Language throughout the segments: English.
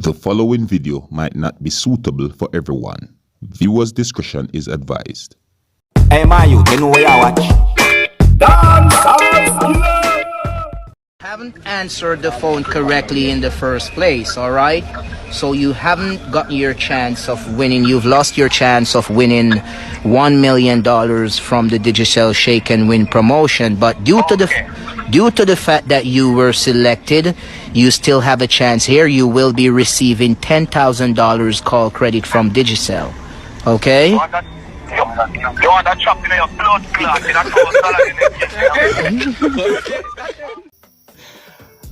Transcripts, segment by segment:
The following video might not be suitable for everyone. Viewers' discretion is advised. Hey man, you know where I watch? Dancehall. Haven't answered the phone correctly in the first place, alright? So you haven't gotten your chance of winning. You've lost your chance of winning $1 million from the Digicel Shake and Win promotion. But due to the fact that you were selected, you still have a chance here. You will be receiving $10,000 call credit from Digicel. Okay? You want that chop in your blood clot.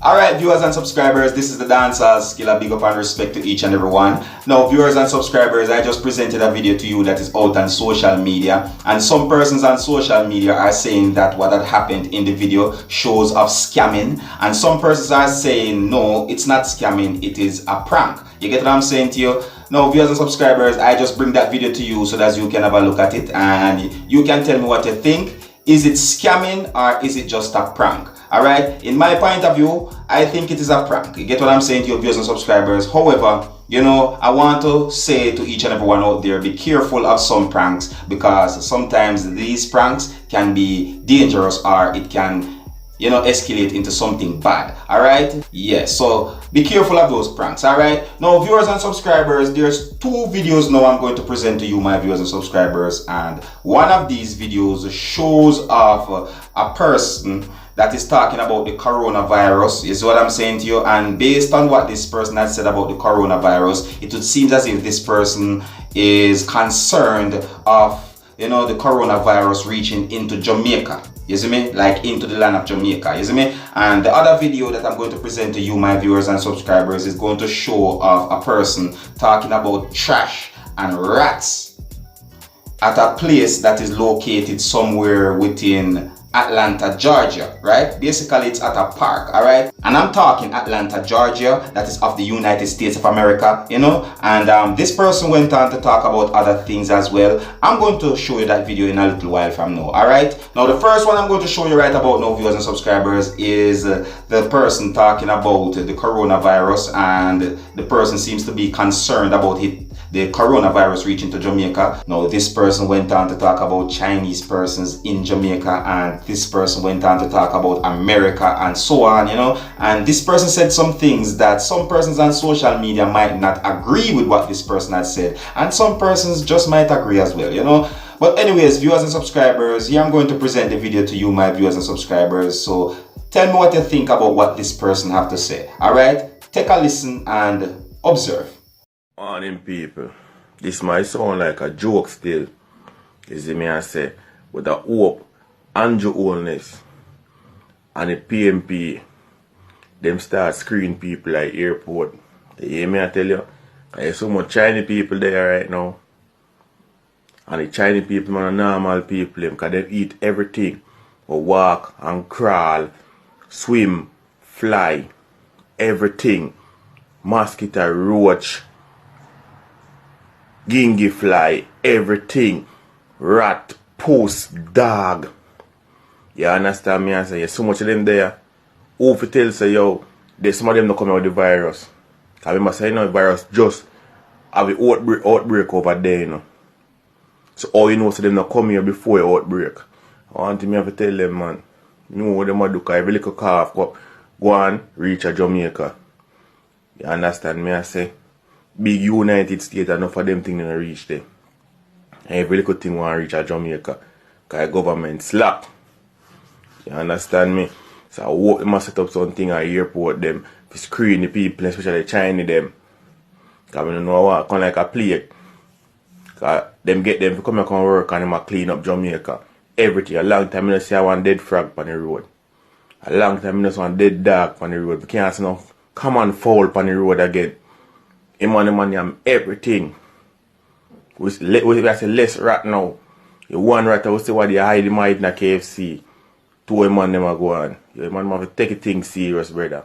Alright, viewers and subscribers, this is the Dancehall Skilla. Big up and respect to each and every one. Now, viewers and subscribers, I just presented a video to you that is out on social media, and some persons on social media are saying that what had happened in the video shows of scamming, and some persons are saying no, it's not scamming, it is a prank. You get what I'm saying to you? Now, viewers and subscribers, I just bring that video to you so that you can have a look at it and you can tell me what you think. Is it scamming or is it just a prank? Alright, in my point of view, I think it is a prank. You get what I'm saying to your viewers and subscribers. However, you know, I want to say to each and everyone out there, be careful of some pranks, because sometimes these pranks can be dangerous or it can, you know, escalate into something bad. Alright? Yes, so be careful of those pranks. Alright? Now, viewers and subscribers, there's two videos now I'm going to present to you, my viewers and subscribers, and one of these videos shows off a person that is talking about the coronavirus, is what I'm saying to you. And based on what this person has said about the coronavirus, it would seem as if this person is concerned of, you know, the coronavirus reaching into Jamaica. You see me? Like into the land of Jamaica. You see me? And the other video that I'm going to present to you, my viewers and subscribers, is going to show off a person talking about trash and rats at a place that is located somewhere within Atlanta, Georgia, right? Basically, it's at a park, all right? And I'm talking Atlanta, Georgia, that is of the United States of America, you know? And this person went on to talk about other things as well. I'm going to show you that video in a little while from now, all right? Now, the first one I'm going to show you right about now, viewers and subscribers, is the person talking about the coronavirus, and the person seems to be concerned about the coronavirus reaching to Jamaica. Now, this person went on to talk about Chinese persons in Jamaica, and this person went on to talk about America and so on, you know. And this person said some things that some persons on social media might not agree with what this person had said, and some persons just might agree as well, you know. But anyways, viewers and subscribers, here I'm going to present the video to you, my viewers and subscribers. So tell me what you think about what this person have to say. All right, take a listen and observe. Morning people, this might sound like a joke still, you see me I say, with the hope, Andrew Holness and the PMP, them start screening people like airport. You hear me I tell you? There's so much Chinese people there right now, and the Chinese people are normal people, because they eat everything, or walk and crawl, swim, fly, everything, mosquito, roach, gingy fly, everything, rat, puss, dog. You understand me? I say, so much of them there. Who if you tell say, yo, there's some of them not coming out with the virus. I remember saying, you know, the virus just have an outbreak over there, you know. So all you know, so them not come here before the outbreak. I want me to tell them, man, you know what them do, because every little cough go on, reach a Jamaica. You understand me? I say, big United States, enough of them things to reach there. Every little thing want to reach a Jamaica, because the government slack. You understand me? So I hope they must set up something at the airport them to screen the people, especially the Chinese them. Because we don't know what kind of like a plague. Because them get them to come and work and them clean up Jamaica. Everything. A long time I see one dead frog on the road. A long time I see one dead dog on the road. We can't see no common fowl on the road again. Him everything. We say less rat now. The one rat I will say what they hide him in the KFC. Two man them a go on. You man have to take a thing serious, brother.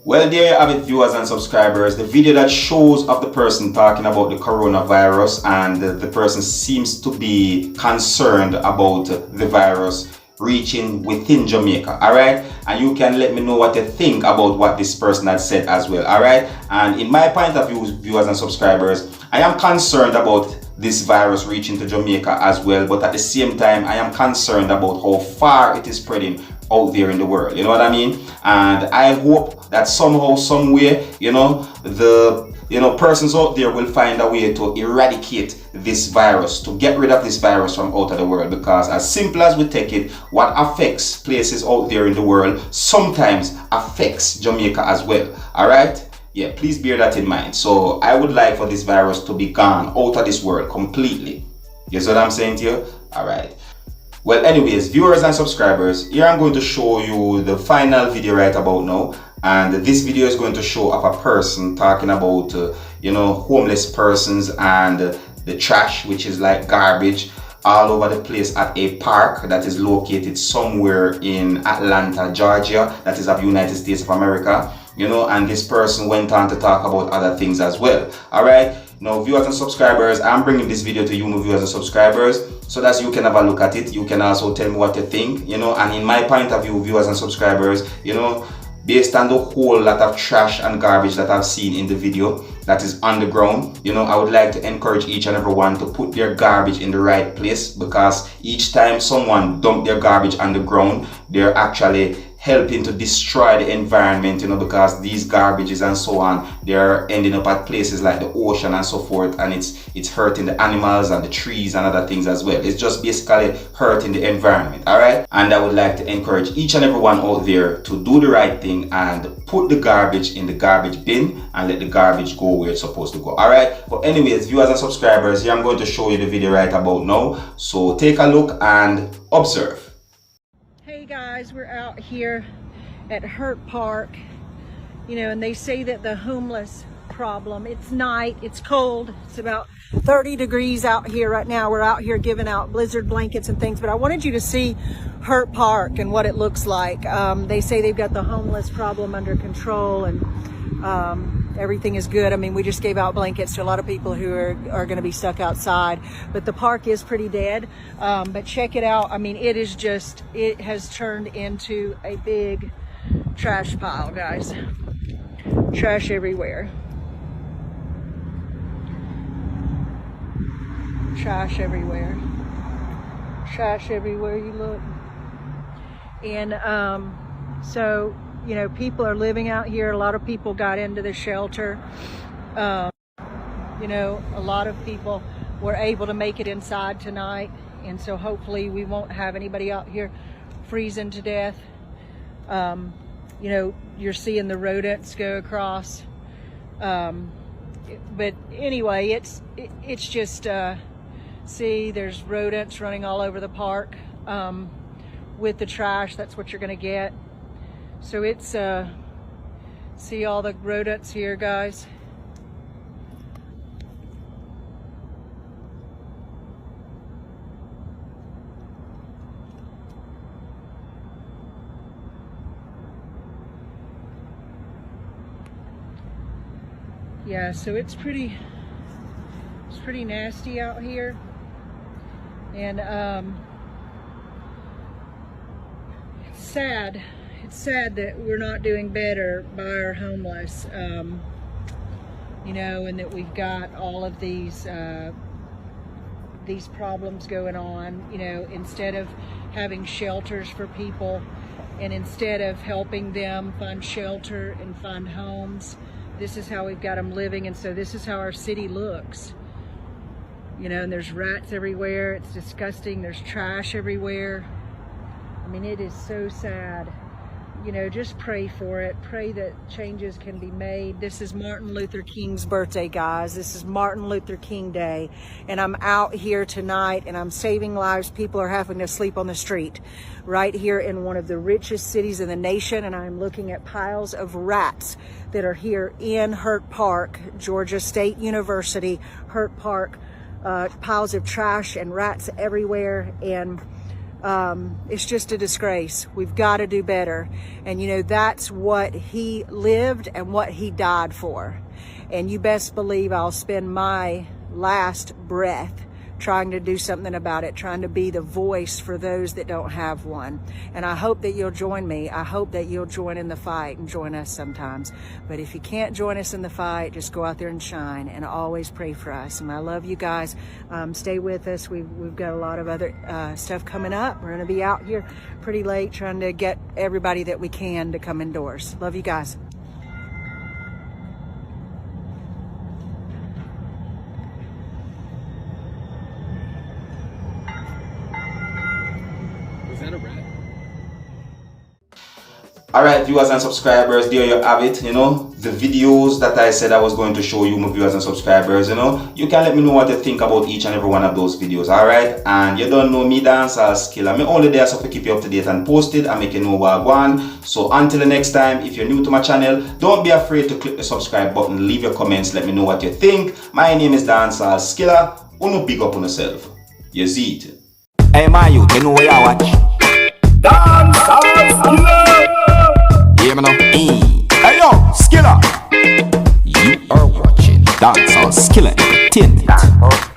Well, there you have it, viewers and subscribers. The video that shows of the person talking about the coronavirus, and the person seems to be concerned about the virus reaching within Jamaica. Alright? and you can let me know what you think about what this person had said as well. All right, and in my point of view, viewers and subscribers, I am concerned about this virus reaching to Jamaica as well, but at the same time I am concerned about how far it is spreading out there in the world, you know what I mean? And I hope that somehow, some way, the persons out there will find a way to eradicate this virus, to get rid of this virus from out of the world, because as simple as we take it, what affects places out there in the world sometimes affects Jamaica as well. All right, yeah, please bear that in mind. So I would like for this virus to be gone out of this world completely. You see what I'm saying to you? All right. Well, anyways, viewers and subscribers, here I'm going to show you the final video right about now. And this video is going to show of a person talking about, homeless persons and the trash, which is like garbage, all over the place at a park that is located somewhere in Atlanta, Georgia, that is of the United States of America. And this person went on to talk about other things as well. All right. Now, viewers and subscribers, I'm bringing this video to you, viewers and subscribers, so that you can have a look at it. You can also tell me what you think, and in my point of view, viewers and subscribers, based on the whole lot of trash and garbage that I've seen in the video that is on the ground, I would like to encourage each and every one to put their garbage in the right place, because each time someone dump their garbage on the ground, they're actually helping to destroy the environment, because these garbages and so on, they're ending up at places like the ocean and so forth, and it's hurting the animals and the trees and other things as well. It's just basically hurting the environment. All right, and I would like to encourage each and everyone out there to do the right thing and put the garbage in the garbage bin and let the garbage go where it's supposed to go. All right, but anyways, viewers and subscribers, here I'm going to show you the video right about now, so take a look and observe. Hey guys, we're out here at Hurt Park, and they say that the homeless problem, it's night, it's cold, it's about 30 degrees out here right now. We're out here giving out blizzard blankets and things, but I wanted you to see Hurt Park and what it looks like. They say they've got the homeless problem under control, and everything is good. I mean, we just gave out blankets to a lot of people who are going to be stuck outside, but the park is pretty dead. But check it out. I mean, it has turned into a big trash pile, guys. Trash everywhere. Trash everywhere. Trash everywhere you look. And so, people are living out here. A lot of people got into the shelter. A lot of people were able to make it inside tonight. And so hopefully we won't have anybody out here freezing to death. You're seeing the rodents go across. But anyway, it's just, see, there's rodents running all over the park. With the trash, that's what you're gonna get. So it's, see all the rodents here, guys? Yeah, so it's pretty nasty out here. And it's sad. It's sad that we're not doing better by our homeless, and that we've got all of these problems going on, instead of having shelters for people, and instead of helping them find shelter and find homes, this is how we've got them living. And so this is how our city looks, and there's rats everywhere. It's disgusting. There's trash everywhere. I mean, it is so sad. Just pray for it. Pray that changes can be made. This is Martin Luther King's birthday, guys. This is Martin Luther King Day. And I'm out here tonight and I'm saving lives. People are having to sleep on the street right here in one of the richest cities in the nation. And I'm looking at piles of rats that are here in Hurt Park, Georgia State University, Hurt Park, piles of trash and rats everywhere. And it's just a disgrace. We've got to do better. And that's what he lived and what he died for. And you best believe I'll spend my last breath trying to do something about it, trying to be the voice for those that don't have one. And I hope that you'll join me. I hope that you'll join in the fight and join us sometimes. But if you can't join us in the fight, just go out there and shine, and always pray for us. And I love you guys. Stay with us. We've got a lot of other stuff coming up. We're going to be out here pretty late trying to get everybody that we can to come indoors. Love you guys. Alright, viewers and subscribers, there you have it. You know, the videos that I said I was going to show you, my viewers and subscribers, you know, you can let me know what you think about each and every one of those videos. Alright, and you don't know me, Dancehall Skilla. Me only there so to keep you up to date and posted and make you know what I want. So until the next time, if you're new to my channel, don't be afraid to click the subscribe button, leave your comments, let me know what you think. My name is Dancehall Skilla. Uno big up on yourself. You see it. Hey my youth, you know where you watch? Dancehall Skilla. Hear me now? Hey yo, Skilla. You are watching Dancehall Skilla Entertainment.